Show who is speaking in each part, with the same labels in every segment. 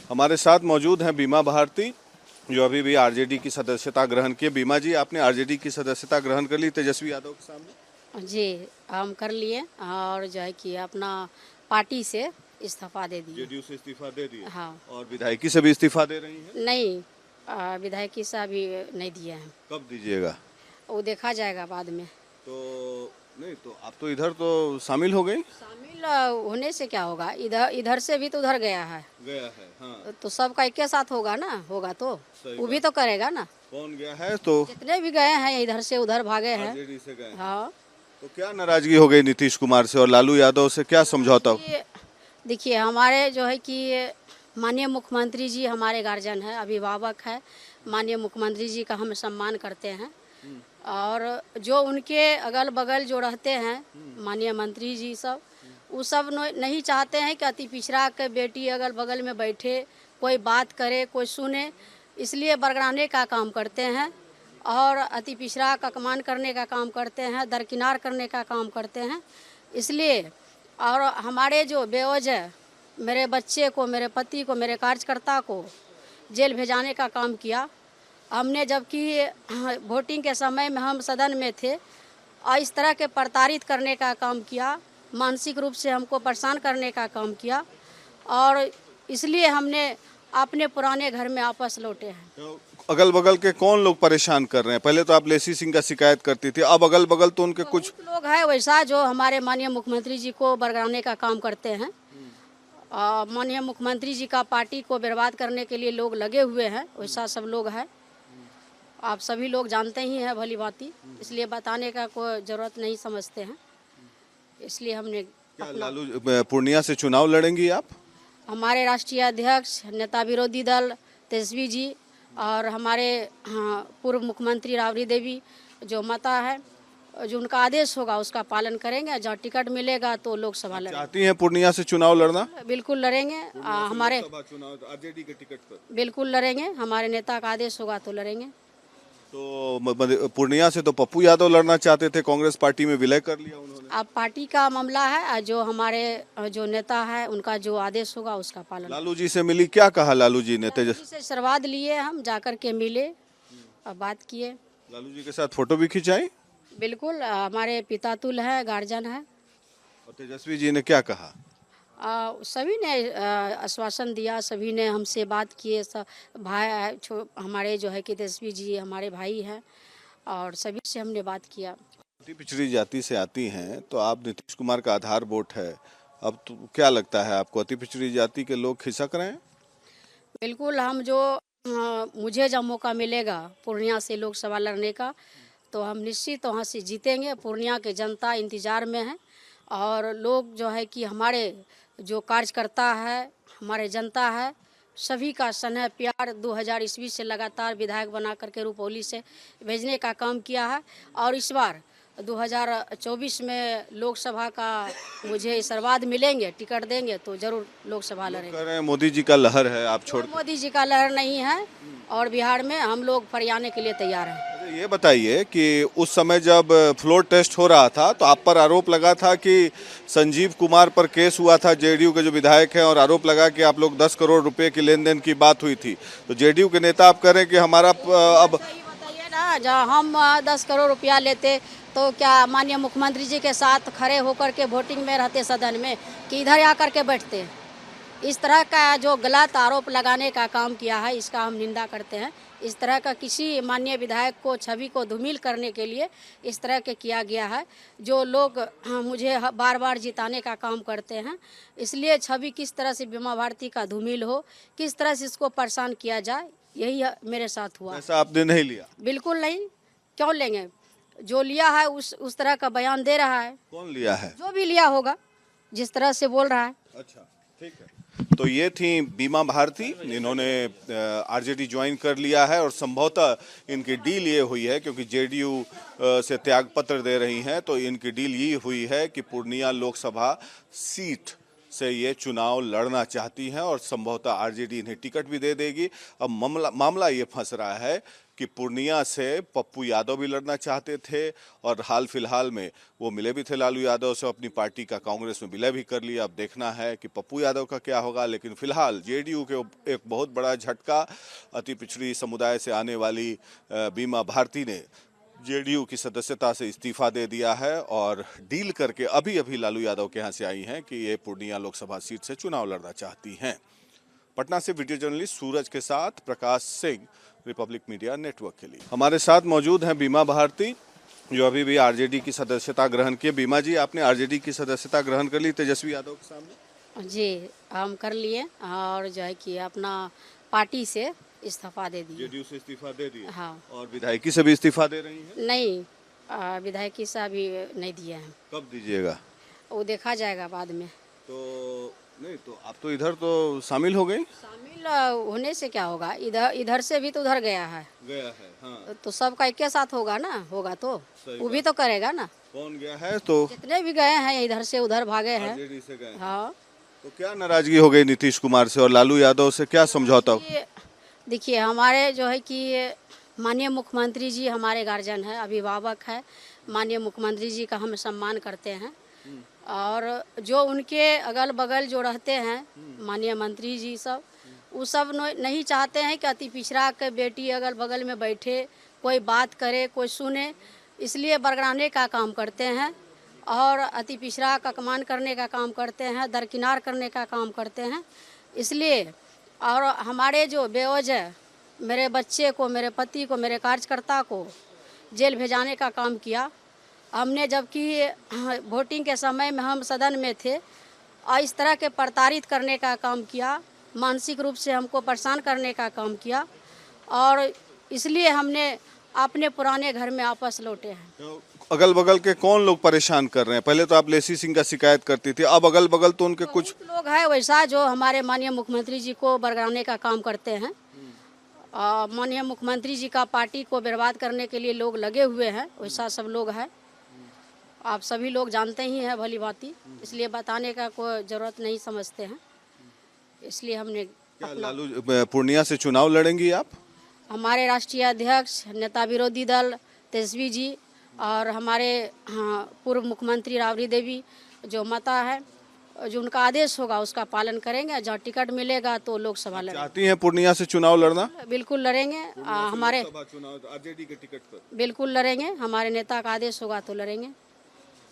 Speaker 1: हमारे साथ मौजूद हैं बीमा भारती, जो अभी भी आरजेडी की सदस्यता ग्रहण की। बीमा जी, आपने आरजेडी की सदस्यता ग्रहण कर ली तेजस्वी यादव के सामने?
Speaker 2: जी, हम कर लिए और जो है कि अपना पार्टी से इस्तीफा दे दिए।
Speaker 1: जेडीयू से इस्तीफा दे दिए?
Speaker 2: हाँ।
Speaker 1: और विधायकी से भी इस्तीफा दे रही हैं?
Speaker 2: नहीं, विधायकी से अभी नहीं दिए हैं।
Speaker 1: कब दीजिएगा?
Speaker 2: वो देखा जाएगा बाद में।
Speaker 1: तो नहीं, तो आप तो इधर तो शामिल हो गई।
Speaker 2: शामिल होने से क्या होगा, इधर इधर से भी तो उधर गया है।
Speaker 1: हाँ।
Speaker 2: तो सबका एक के साथ होगा ना, होगा तो वो भी तो करेगा ना।
Speaker 1: कौन गया है? तो
Speaker 2: जितने भी गए हैं इधर से उधर भागे हैं।
Speaker 1: आरजेडी से गए।
Speaker 2: हाँ।
Speaker 1: तो क्या नाराजगी हो गई नीतीश कुमार से और लालू यादव से? क्या समझौता हो?
Speaker 2: देखिए, हमारे जो है कि माननीय मुख्यमंत्री जी हमारे गार्जियन है, अभिभावक है। माननीय मुख्यमंत्री जी का हम सम्मान करते हैं और जो उनके अगल बगल जो रहते हैं माननीय मंत्री जी सब, वो सब नहीं चाहते हैं कि अति पिछड़ा के बेटी अगल बगल में बैठे, कोई बात करे, कोई सुने। इसलिए बरगलाने का काम करते हैं और अति पिछड़ा का कमान करने का काम करते हैं, दरकिनार करने का काम करते हैं। इसलिए और हमारे जो बेवजह मेरे बच्चे को, मेरे पति को, मेरे कार्यकर्ता को जेल भेजाने का काम किया हमने, जबकि वोटिंग के समय में हम सदन में थे, और इस तरह के प्रताड़ित करने का काम किया, मानसिक रूप से हमको परेशान करने का काम किया और इसलिए हमने अपने पुराने घर में वापस लौटे हैं।
Speaker 1: तो अगल बगल के कौन लोग परेशान कर रहे हैं? पहले तो आप लेसी सिंह का शिकायत करती थी, अब अगल बगल तो उनके कुछ
Speaker 2: लोग हैं वैसा जो हमारे माननीय मुख्यमंत्री जी को बरगलाने का काम करते हैं। माननीय मुख्यमंत्री जी का पार्टी को बर्बाद करने के लिए लोग लगे हुए हैं, वैसा सब लोग हैं। आप सभी लोग जानते ही हैं भली भांति, इसलिए बताने का कोई ज़रूरत नहीं समझते हैं। इसलिए हमने
Speaker 1: क्या लालू पूर्णिया से चुनाव लड़ेंगी आप?
Speaker 2: हमारे राष्ट्रीय अध्यक्ष नेता विरोधी दल तेजस्वी जी और हमारे पूर्व मुख्यमंत्री राबड़ी देवी जो माता है, जो उनका आदेश होगा उसका पालन करेंगे। जहाँ टिकट मिलेगा तो लोकसभा लड़ेंगे।
Speaker 1: चाहती हैं पूर्णिया से चुनाव लड़ना?
Speaker 2: बिल्कुल लड़ेंगे। हमारे
Speaker 1: चुनाव आरजेडी के टिकट पर
Speaker 2: बिल्कुल लड़ेंगे, हमारे नेता का आदेश होगा तो लड़ेंगे।
Speaker 1: तो पूर्णिया से तो पप्पू यादव लड़ना चाहते थे, कांग्रेस पार्टी में विलय कर लिया उन्होंने।
Speaker 2: अब पार्टी का मामला है, जो हमारे जो नेता है उनका जो आदेश होगा उसका पालन।
Speaker 1: लालू जी से मिली, क्या कहा लालू जी ने?
Speaker 2: लालू जी से आशीर्वाद लिए, हम जाकर के मिले और बात किए।
Speaker 1: लालू जी के साथ फोटो भी खिंचाई?
Speaker 2: बिल्कुल, हमारे पितातुल है, गार्जियन है।
Speaker 1: और तेजस्वी जी ने क्या कहा?
Speaker 2: सभी ने आश्वासन दिया, सभी ने हमसे बात किए। सब भाई हमारे जो है कि तेजस्वी जी हमारे भाई हैं और सभी से हमने बात किया।
Speaker 1: अति पिछड़ी जाति से आती हैं, तो आप नीतीश कुमार का आधार वोट है, अब तो क्या लगता है आपको, अति पिछड़ी जाति के लोग खिसक रहे हैं?
Speaker 2: बिल्कुल, हम जो मुझे जब मौका मिलेगा पूर्णिया से लोकसभा लड़ने का, तो हम निश्चित वहाँ से जीतेंगे। पूर्णिया की जनता इंतज़ार में है और लोग जो है कि हमारे जो कार्यकर्ता है, हमारे जनता है, सभी का स्नेह प्यार 2000 ईस्वी से लगातार विधायक बना करके रुपौली से भेजने का काम किया है और इस बार 2024 में लोकसभा का मुझे आशीर्वाद मिलेंगे, टिकट देंगे तो जरूर लोकसभा लड़ेंगे।
Speaker 1: कह रहे हैं मोदी जी का लहर है, आप छोड़।
Speaker 2: मोदी जी का लहर नहीं है और बिहार में हम लोग फरियाने के लिए तैयार हैं।
Speaker 1: ये बताइए कि उस समय जब फ्लोर टेस्ट हो रहा था तो आप पर आरोप लगा था कि संजीव कुमार पर केस हुआ था, जेडीयू के जो विधायक हैं, और आरोप लगा कि आप लोग 10 करोड़ रुपए की लेन देन की बात हुई थी। तो जेडीयू के नेता आप कह रहे हैं कि हमारा अब
Speaker 2: सही बताइए ना, जहाँ हम 10 करोड़ रुपया लेते तो क्या माननीय मुख्यमंत्री जी के साथ खड़े होकर के वोटिंग में रहते सदन में, कि इधर आकर के बैठते? इस तरह का जो गलत आरोप लगाने का काम किया है, इसका हम निंदा करते हैं। इस तरह का किसी माननीय विधायक को छवि को धूमिल करने के लिए इस तरह के किया गया है। जो लोग मुझे बार बार जिताने का काम करते हैं, इसलिए छवि किस तरह से बीमा भारती का धूमिल हो, किस तरह से इसको परेशान किया जाए, यही मेरे साथ हुआ।
Speaker 1: ऐसा आपने नहीं लिया?
Speaker 2: बिल्कुल नहीं, क्यों लेंगे? जो लिया है उस तरह का बयान दे रहा है।
Speaker 1: कौन लिया है?
Speaker 2: जो भी लिया होगा, जिस तरह से बोल रहा है।
Speaker 1: अच्छा, ठीक है। तो ये थी बीमा भारती, इन्होंने आरजेडी ज्वाइन कर लिया है और संभवतः इनकी डील ये हुई है, क्योंकि जेडीयू से त्याग पत्र दे रही हैं, तो इनकी डील ये हुई है कि पूर्णिया लोकसभा सीट से ये चुनाव लड़ना चाहती हैं और संभवतः आरजेडी इन्हें टिकट भी दे देगी। अब मामला ये फंस रहा है कि पूर्णिया से पप्पू यादव भी लड़ना चाहते थे और हाल फिलहाल में वो मिले भी थे लालू यादव से, अपनी पार्टी का कांग्रेस में विलय भी कर लिया। अब देखना है कि पप्पू यादव का क्या होगा, लेकिन फिलहाल जेडीयू के एक बहुत बड़ा झटका, अति पिछड़ी समुदाय से आने वाली बीमा भारती ने जेडीयू की सदस्यता से इस्तीफा दे दिया है और डील करके अभी अभी लालू यादव के यहाँ से आई हैं कि ये पूर्णिया लोकसभा सीट से चुनाव लड़ना चाहती हैं। पटना से वीडियो जर्नलिस्ट सूरज के साथ Prakash Singh, Republic media network के लिए। हमारे साथ मौजूद हैं बीमा भारती, जो अभी भी आरजेडी की सदस्यता ग्रहण की। बीमा जी, आपने आरजेडी की सदस्यता ग्रहण कर ली तेजस्वी यादव के सामने?
Speaker 2: जी, हम कर लिए और जो है कि अपना पार्टी से इस्तीफा दे दिए।
Speaker 1: जेडीयू से इस्तीफा दे दिए?
Speaker 2: हाँ।
Speaker 1: और विधायकी से भी इस्तीफा दे रही हैं?
Speaker 2: नहीं, विधायकी से अभी नहीं दिए हैं।
Speaker 1: कब दीजिएगा?
Speaker 2: वो देखा जाएगा बाद में।
Speaker 1: तो नहीं, तो आप तो इधर तो शामिल हो गई?
Speaker 2: शामिल होने से क्या होगा, इधर से भी तो उधर गया है।
Speaker 1: हाँ।
Speaker 2: तो सबका एक के साथ होगा ना, होगा तो वो भी तो करेगा ना।
Speaker 1: कौन गया है? तो
Speaker 2: जितने भी गए हैं इधर से उधर भागे हैं।
Speaker 1: आरजेडी से गए।
Speaker 2: हाँ।
Speaker 1: तो क्या नाराजगी हो गई नीतीश कुमार से और लालू यादव से, क्या समझौता?
Speaker 2: देखिए, हमारे जो है कि माननीय मुख्यमंत्री जी हमारे गार्जियन है, अभिभावक है। माननीय मुख्यमंत्री जी का हम सम्मान करते हैं और जो उनके अगल बगल जो रहते हैं माननीय मंत्री जी सब, वो सब नहीं चाहते हैं कि अति पिछड़ा के बेटी अगल बगल में बैठे, कोई बात करे, कोई सुने, इसलिए बरगलाने का काम करते हैं और अति पिछड़ा का कमान करने का काम करते हैं, दरकिनार करने का काम करते हैं। इसलिए और हमारे जो बेवजह मेरे बच्चे को, मेरे पति को, मेरे कार्यकर्ता को जेल भेजाने का काम किया हमने, जबकि वोटिंग के समय में हम सदन में थे, और इस तरह के प्रताड़ित करने का काम किया, मानसिक रूप से हमको परेशान करने का काम किया और इसलिए हमने अपने पुराने घर में वापस लौटे हैं।
Speaker 1: तो अगल बगल के कौन लोग परेशान कर रहे हैं? पहले तो आप लेसी सिंह का शिकायत करती थी, अब अगल बगल तो उनके कुछ
Speaker 2: लोग हैं वैसा जो हमारे माननीय मुख्यमंत्री जी को बरगलाने का काम करते हैं। माननीय मुख्यमंत्री जी का पार्टी को बर्बाद करने के लिए लोग लगे हुए हैं, वैसा सब लोग हैं। आप सभी लोग जानते ही हैं भली भांति, इसलिए बताने का कोई ज़रूरत नहीं समझते हैं। इसलिए हमने
Speaker 1: क्या लालू पूर्णिया से चुनाव लड़ेंगी आप?
Speaker 2: हमारे राष्ट्रीय अध्यक्ष, नेता विरोधी दल तेजस्वी जी और हमारे पूर्व मुख्यमंत्री राबड़ी देवी जो माता है, जो उनका आदेश होगा उसका पालन करेंगे। जहाँ टिकट मिलेगा तो लोकसभा लड़ेंगे।
Speaker 1: चाहती हैं पूर्णिया से चुनाव लड़ना?
Speaker 2: बिल्कुल लड़ेंगे। हमारे
Speaker 1: चुनाव आरजेडी के टिकट पर
Speaker 2: बिल्कुल लड़ेंगे, हमारे नेता का आदेश होगा तो लड़ेंगे।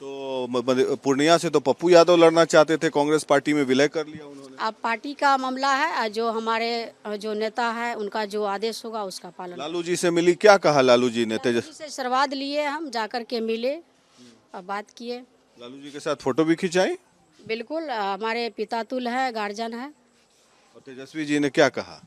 Speaker 1: तो पूर्णिया से तो पप्पू यादव लड़ना चाहते थे, कांग्रेस पार्टी में विलय कर लिया उन्होंने।
Speaker 2: अब पार्टी का मामला है, जो हमारे जो नेता है उनका जो आदेश होगा उसका पालन।
Speaker 1: लालू जी से मिली, क्या कहा लालू जी ने?
Speaker 2: लालू जी से आशीर्वाद लिए, हम जाकर के मिले और बात किए।
Speaker 1: लालू जी के साथ फोटो भी खिंचाई?
Speaker 2: बिल्कुल, हमारे पितातुल है, गार्जियन है।
Speaker 1: और तेजस्वी जी ने क्या कहा?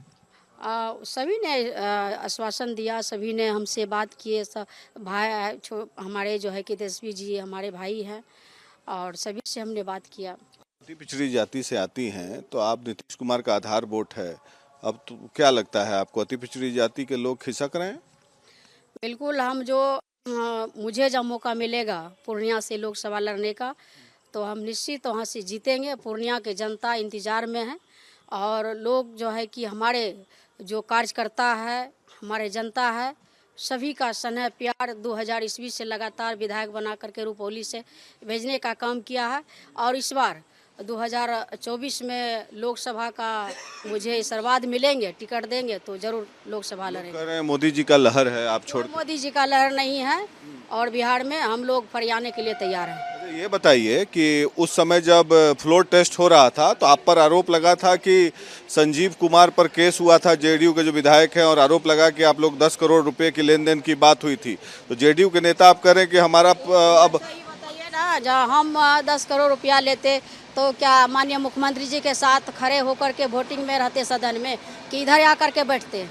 Speaker 2: सभी ने आश्वासन दिया, सभी ने हमसे बात किए। सब भाई हमारे जो है कि तेजस्वी जी हमारे भाई हैं और सभी से हमने बात किया।
Speaker 1: अति पिछड़ी जाति से आती हैं तो आप, नीतीश कुमार का आधार वोट है, अब तो क्या लगता है आपको, अति पिछड़ी जाति के लोग खिसक रहे हैं?
Speaker 2: बिल्कुल, हम जो मुझे जब मौका मिलेगा पूर्णिया से लोकसभा लड़ने का तो हम निश्चित वहाँ से जीतेंगे। पूर्णिया के जनता इंतज़ार में है और लोग जो है कि हमारे जो कार्यकर्ता है, हमारे जनता है, सभी का स्नेह प्यार 2000 ईस्वी से लगातार विधायक बना करके रुपौली से भेजने का काम किया है और इस बार 2024 में लोकसभा का मुझे आशीर्वाद मिलेंगे, टिकट देंगे तो जरूर लोकसभा लड़ेंगे।
Speaker 1: कह रहे हैं मोदी जी का लहर है, आप छोड़।
Speaker 2: मोदी जी का लहर नहीं है और बिहार में हम लोग फरियाने के लिए तैयार हैं।
Speaker 1: ये बताइए कि उस समय जब फ्लोर टेस्ट हो रहा था तो आप पर आरोप लगा था कि संजीव कुमार पर केस हुआ था, जेडीयू के जो विधायक हैं, और आरोप लगा कि आप लोग 10 करोड़ रुपए की लेन देन की बात हुई थी। तो जेडीयू के नेता आप कह रहे हैं कि हमारा अब
Speaker 2: बताइए ना, जब हम 10 करोड़ रुपया लेते तो क्या माननीय मुख्यमंत्री जी के साथ खड़े होकर के वोटिंग में रहते सदन में, कि इधर आकर के बैठते?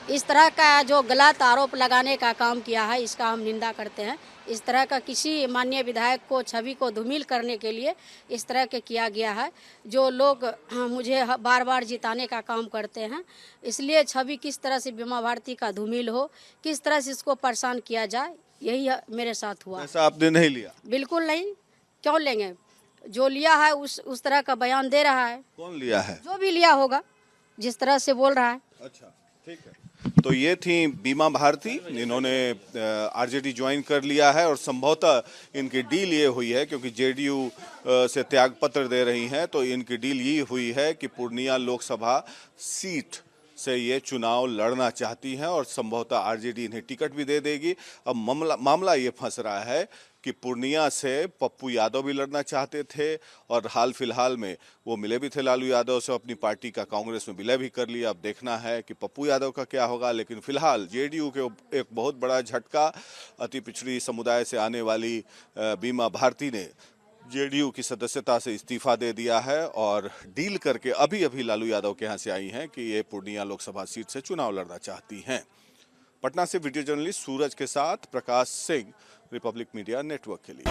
Speaker 2: इस तरह का जो गलत आरोप लगाने का काम किया है इसका हम निंदा करते हैं। इस तरह का किसी माननीय विधायक को, छवि को धूमिल करने के लिए इस तरह के किया गया है। जो लोग मुझे बार बार जिताने का काम करते हैं, इसलिए छवि किस तरह से बीमा भारती का धूमिल हो, किस तरह से इसको परेशान किया जाए, यही मेरे साथ हुआ।
Speaker 1: ऐसा आपने नहीं लिया?
Speaker 2: बिल्कुल नहीं, क्यों लेंगे? जो लिया है उस तरह का बयान दे रहा है।
Speaker 1: कौन लिया है?
Speaker 2: जो भी लिया होगा, जिस तरह से बोल रहा है।
Speaker 1: अच्छा, ठीक है। तो ये थी बीमा भारती, इन्होंने आरजेडी ज्वाइन कर लिया है और संभवतः इनकी डील ये हुई है, क्योंकि जेडीयू से त्याग पत्र दे रही हैं, तो इनकी डील ये हुई है कि पूर्णिया लोकसभा सीट से ये चुनाव लड़ना चाहती हैं और संभवतः आरजेडी इन्हें टिकट भी दे देगी। अब मामला ये फंस रहा है कि पूर्णिया से पप्पू यादव भी लड़ना चाहते थे और हाल फिलहाल में वो मिले भी थे लालू यादव से, अपनी पार्टी का कांग्रेस में विलय भी कर लिया। अब देखना है कि पप्पू यादव का क्या होगा, लेकिन फिलहाल जेडीयू के एक बहुत बड़ा झटका, अति पिछड़ी समुदाय से आने वाली बीमा भारती ने जेडीयू की सदस्यता से इस्तीफा दे दिया है और डील करके अभी अभी लालू यादव के यहाँ से आई हैं कि ये पूर्णिया लोकसभा सीट से चुनाव लड़ना चाहती हैं। पटना से वीडियो जर्नलिस्ट सूरज के साथ Prakash Singh, Republic media network के लिए।